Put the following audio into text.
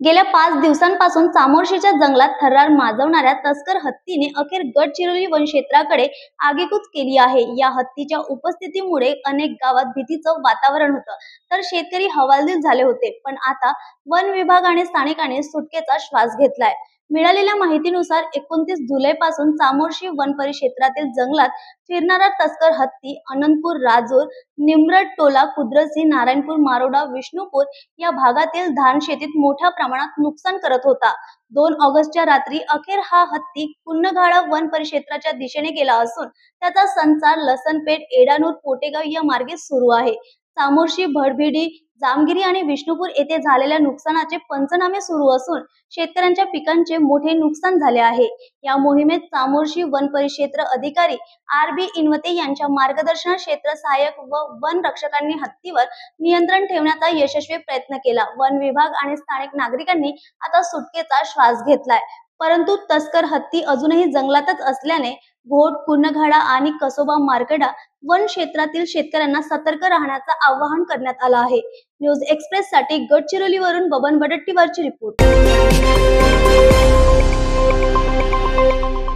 गेल्या 5 दिवसांपासून चामोर्शीच्या जंगलात थरार माजवणाऱ्या तस्कर हत्तीने अखेर गडचिरोली वनक्षेत्राकडे आगेकूच केली आहे। या हत्तीच्या उपस्थितीमुळे अनेक गावात भीतीचं वातावरण होतं, तर शेतकरी हवालदिल झाले होते। पण आता वन विभाग आणि स्थानिकांनी सुटकेचा श्वास घेतलाय। मिळालेल्या माहितीनुसार 29 जुलैपासून चामोर्शी वन परिक्षेत्रातील जंगलात फिरणारा तस्कर हत्ती अनंतपूर, राजूर, निमरट टोला, कुद्रसी, नारायणपूर, मारोडा, विष्णुपूर या भागातील धान शेतीत मोठ्या प्रमाणात नुकसान करत होता। 2 ऑगस्टच्या रात्री अखेर हा हत्ती कुन्नगाळा वन परिक्षेत्राच्या दिशेने गेला असून त्याचा संचार लसणपेठ, एडानूर, पोटेगाव या मार्गे सुरू आहे। चामोर्शी, भडभिडी, जामगिरी आणि विष्णुपूर येथे झालेल्या नुकसानाचे पंचनामे सुरू असून शेतकऱ्यांच्या पिकांचे मोठे नुकसान झाले आहे। या मोहिमेत चामोर्शी वन परिक्षेत्र अधिकारी RB इनवते यांच्या मार्गदर्शनात क्षेत्र सहाय्यक व वन रक्षकांनी हत्तीवर नियंत्रण ठेवण्याचा यशस्वी प्रयत्न केला। वन विभाग आणि स्थानिक नागरिकांनी आता सुटकेचा श्वास घेतलाय, परंतु तस्कर हत्ती अजूनही जंगलातच असल्याने घोट, कुन्नगाळा आणि कसोबा मार्कडा वन क्षेत्रातील शेतकऱ्यांना सतर्क राहण्याचं आवाहन करण्यात आलं आहे। न्यूज एक्सप्रेस साठी गडचिरोलीवरून बबन वडट्टीवारची रिपोर्ट।